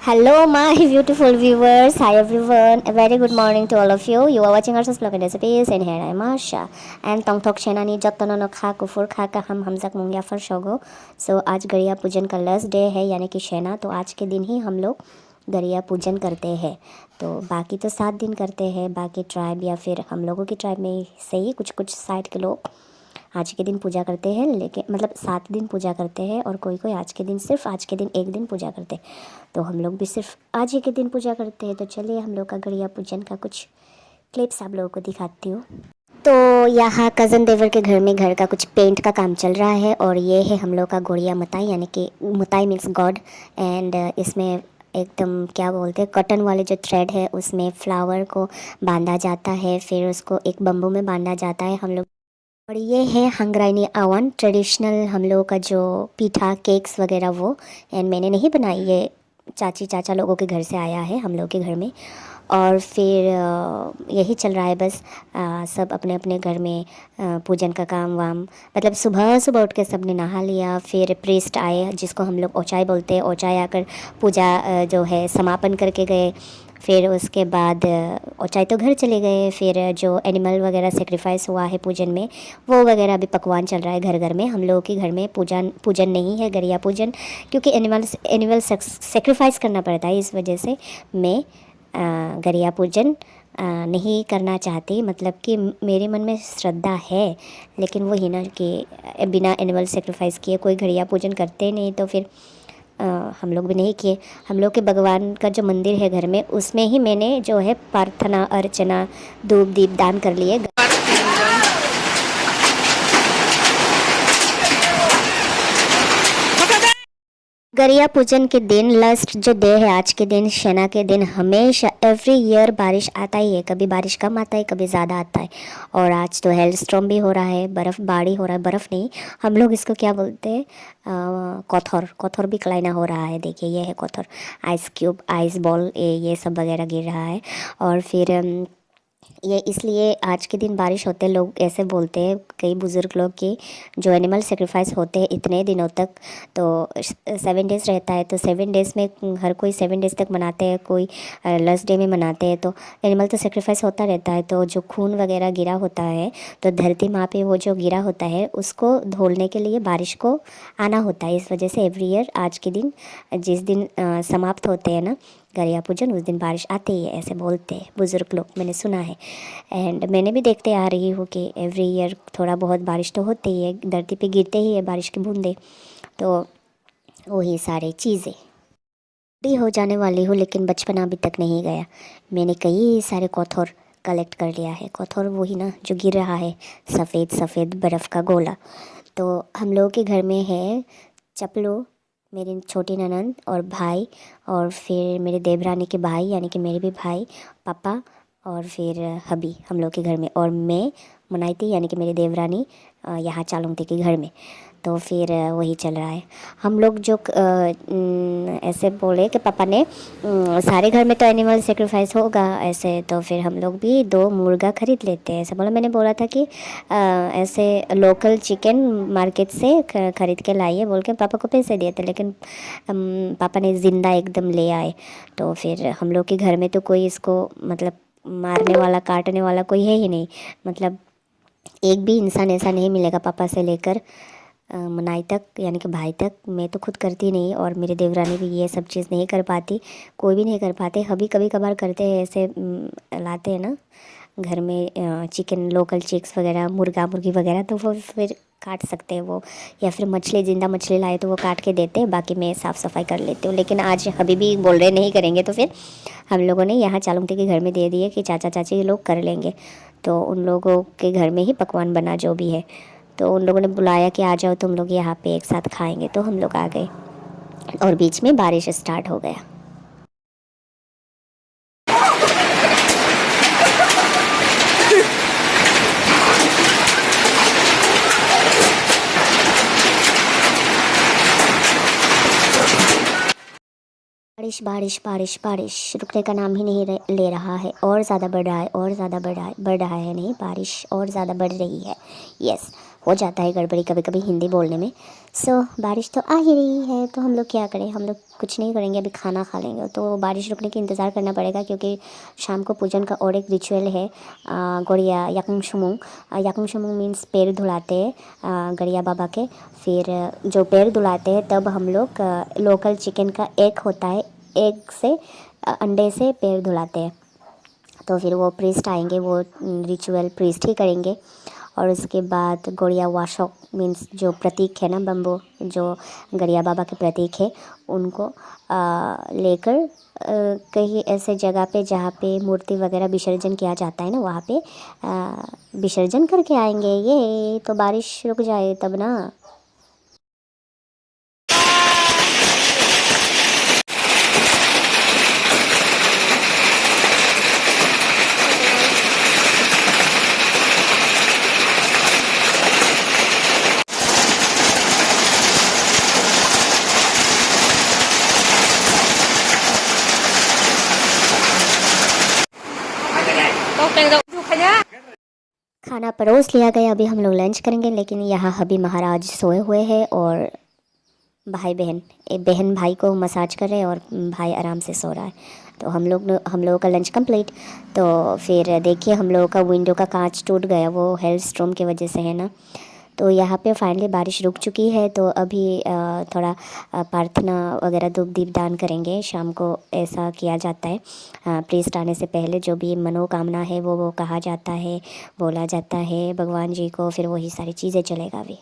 Hello, my beautiful viewers. Hi, everyone. A very good morning to all of you. You are watching our vlog and recipes, and here I am Asha. And tong tok shena ni jottono no kha kufur kha ka हम हमजक मुंगिया फर शोगो. सो आज गरिया पूजन का last day है यानी कि शेना. तो आज के दिन ही हम लोग गरिया पूजन करते हैं. तो बाकी तो 7 दिन करते हैं. बाकी ट्राइब या फिर हम लोगों की ट्राइब में से ही कुछ कुछ साइड के लोग आज के दिन पूजा करते हैं, लेकिन मतलब 7 दिन पूजा करते हैं और कोई कोई आज के दिन सिर्फ आज के दिन एक दिन पूजा करते हैं. तो हम लोग भी सिर्फ आज ही के दिन पूजा करते हैं. तो चलिए हम लोग का गरिया पूजन का कुछ क्लिप्स आप लोगों को दिखाती हूँ. तो यहाँ कज़न देवर के घर में घर का कुछ पेंट का काम चल रहा है. और ये है हम लोग का गोड़िया मताई यानी कि मताई मीन्स गॉड. एंड इसमें एकदम क्या बोलते हैं, कॉटन वाले जो थ्रेड है उसमें फ्लावर को बांधा जाता है, फिर उसको एक बम्बू में बांधा जाता है हम लोग. और ये है हंगराइनी अवन, ट्रेडिशनल हम लोगों का जो पीठा केक्स वगैरह वो. एंड मैंने नहीं बनाई, ये चाची चाचा लोगों के घर से आया है हम लोग के घर में. और फिर यही चल रहा है बस. सब अपने अपने घर में पूजन का काम वाम, मतलब सुबह सुबह उठ के सब ने नहा लिया. फिर प्रीस्ट आए जिसको हम लोग ओचाई बोलते हैं. ओचाई आकर पूजा जो है समापन करके गए. फिर उसके बाद ओचाई तो घर चले गए. फिर जो एनिमल वगैरह सेक्रीफाइस हुआ है पूजन में वो वगैरह अभी पकवान चल रहा है घर घर में. हम लोगों के घर में पूजन नहीं है, गरिया पूजन, क्योंकि एनिमल सेक्रीफाइस करना पड़ता है. इस वजह से मैं गरिया पूजन नहीं करना चाहती. मतलब कि मेरे मन में श्रद्धा है, लेकिन वही ना कि बिना एनिमल सेक्रीफाइस किए कोई गरिया पूजन करते नहीं. तो फिर हम लोग भी नहीं किए. हम लोग के भगवान का जो मंदिर है घर में उसमें ही मैंने जो है प्रार्थना अर्चना धूप दीप दान कर लिए. गरिया पूजन के दिन लास्ट जो डे है आज के दिन शेना के दिन, हमेशा एवरी ईयर बारिश आता ही है. कभी बारिश कम आता है, कभी ज़्यादा आता है. और आज तो हेल स्टॉर्म भी हो रहा है, बर्फ़बारी हो रहा है. बर्फ़ नहीं, हम लोग इसको क्या बोलते हैं, कोथर. कोथर भी क्लाइना हो रहा है. देखिए ये है कोथर. आइस क्यूब, आइस बॉल, ये सब वगैरह गिर रहा है. और फिर ये इसलिए आज के दिन बारिश होते लोग ऐसे बोलते हैं कई बुज़ुर्ग लोग कि जो एनिमल सेक्रीफाइस होते हैं इतने दिनों तक, तो 7 डेज़ रहता है. तो 7 डेज़ में हर कोई 7 डेज़ तक मनाते हैं, कोई लास्ट डे में मनाते हैं. तो एनिमल तो सेक्रीफाइस होता रहता है. तो जो खून वगैरह गिरा होता है तो धरती माँ पे वो जो गिरा होता है उसको धोने के लिए बारिश को आना होता है. इस वजह से एवरी ईयर आज के दिन जिस दिन समाप्त होते हैं ना गरिया पूजन, उस दिन बारिश आती है, ऐसे बोलते हैं बुज़ुर्ग लोग, मैंने सुना है. एंड मैंने भी देखते आ रही हूँ कि एवरी ईयर थोड़ा बहुत बारिश तो होती ही है, धरती पे गिरते ही है बारिश की बूंदें. तो वही सारी चीज़ें बड़ी हो जाने वाली हूँ, लेकिन बचपना अभी तक नहीं गया. मैंने कई सारे कोथौर कलेक्ट कर लिया है. कोथौर वही ना जो गिर रहा है, सफ़ेद सफ़ेद बर्फ़ का गोला. तो हम लोगों के घर में है चपलू, मेरी छोटी ननंद और भाई, और फिर मेरे देवरानी के भाई यानी कि मेरे भी भाई, पापा, और फिर हबी हम लोग के घर में, और मैं मनाई यानी कि मेरी देवरानी यहाँ चालुंगती के घर में. तो फिर वही चल रहा है. हम लोग जो ऐसे बोले कि पापा ने सारे घर में तो एनिमल सेक्रीफाइस होगा ऐसे, तो फिर हम लोग भी 2 मुर्गा ख़रीद लेते हैं ऐसे बोला. मैंने बोला था कि ऐसे लोकल चिकन मार्केट से ख़रीद के लाइए बोल के पापा को पैसे दिए थे, लेकिन पापा ने ज़िंदा एकदम ले आए. तो फिर हम लोग के घर में तो कोई इसको मतलब मारने वाला काटने वाला कोई है ही नहीं. मतलब एक भी इंसान ऐसा नहीं मिलेगा पापा से लेकर मनाई तक यानी कि भाई तक. मैं तो खुद करती नहीं, और मेरे देवरानी भी ये सब चीज़ नहीं कर पाती, कोई भी नहीं कर पाते. अभी कभी कभार करते हैं ऐसे, लाते हैं ना घर में चिकन, लोकल चिक्स वगैरह, मुर्गा मुर्गी वगैरह, तो वो फिर काट सकते हैं वो, या फिर मछली, ज़िंदा मछली लाए तो वो काट के देते हैं. बाकी मैं साफ़ सफाई कर लेती हूँ. लेकिन आज अभी भी बोल रहे नहीं करेंगे, तो फिर हम लोगों ने यहाँ चालुंगती के घर में दे दिए कि चाचा चाची लोग कर लेंगे. तो उन लोगों के घर में ही पकवान बना जो भी है. तो उन लोगों ने बुलाया कि आ जाओ तुम लोग यहाँ पे एक साथ खाएंगे. तो हम लोग आ गए और बीच में बारिश स्टार्ट हो गया. बारिश बारिश बारिश बारिश रुकने का नाम ही नहीं ले रहा है. और ज़्यादा बढ़ रहा है, और ज़्यादा बढ़ रहा है नहीं, बारिश और ज़्यादा बढ़ रही है. यस, हो जाता है गड़बड़ी कभी कभी हिंदी बोलने में। सो बारिश तो आ ही रही है, तो हम लोग क्या करें, हम लोग कुछ नहीं करेंगे, अभी खाना खा लेंगे। तो बारिश रुकने की इंतज़ार करना पड़ेगा, क्योंकि शाम को पूजन का और एक रिचुअल है, गड़िया याकुंग शुमुंग। याकुंग शुमुंग मीन्स पैर धुलाते हैं गड़िया बाबा के। फिर जो पैर धुलाते हैं तब हम लोग लोकल चिकन का एग होता है, एग से अंडे से पैर धुलाते हैं। तो फिर वो प्रीस्ट आएंगे, वो रिचुअल प्रीस्ट ही करेंगे। और उसके बाद गड़िया वाशोक मीन्स जो प्रतीक है ना, बम्बू जो गड़िया बाबा के प्रतीक है, उनको लेकर कहीं ऐसे जगह पे जहाँ पे मूर्ति वगैरह विसर्जन किया जाता है ना, वहाँ पे विसर्जन करके आएंगे। ये तो बारिश रुक जाए तब ना। खाना परोस लिया गया, अभी हम लोग लंच करेंगे। लेकिन यहाँ अभी महाराज सोए हुए हैं और भाई बहन, एक बहन भाई को मसाज कर रहे हैं और भाई आराम से सो रहा है। तो हम लोगों का लंच कंप्लीट। तो फिर देखिए हम लोगों का विंडो का कांच टूट गया, वो हेल स्टॉर्म की वजह से है ना। तो यहाँ पे फाइनली बारिश रुक चुकी है। तो अभी थोड़ा प्रार्थना वगैरह धूप दीप दान करेंगे। शाम को ऐसा किया जाता है, प्रीस्ट आने से पहले जो भी मनोकामना है वो कहा जाता है, बोला जाता है भगवान जी को, फिर वही सारी चीज़ें चलेगा अभी।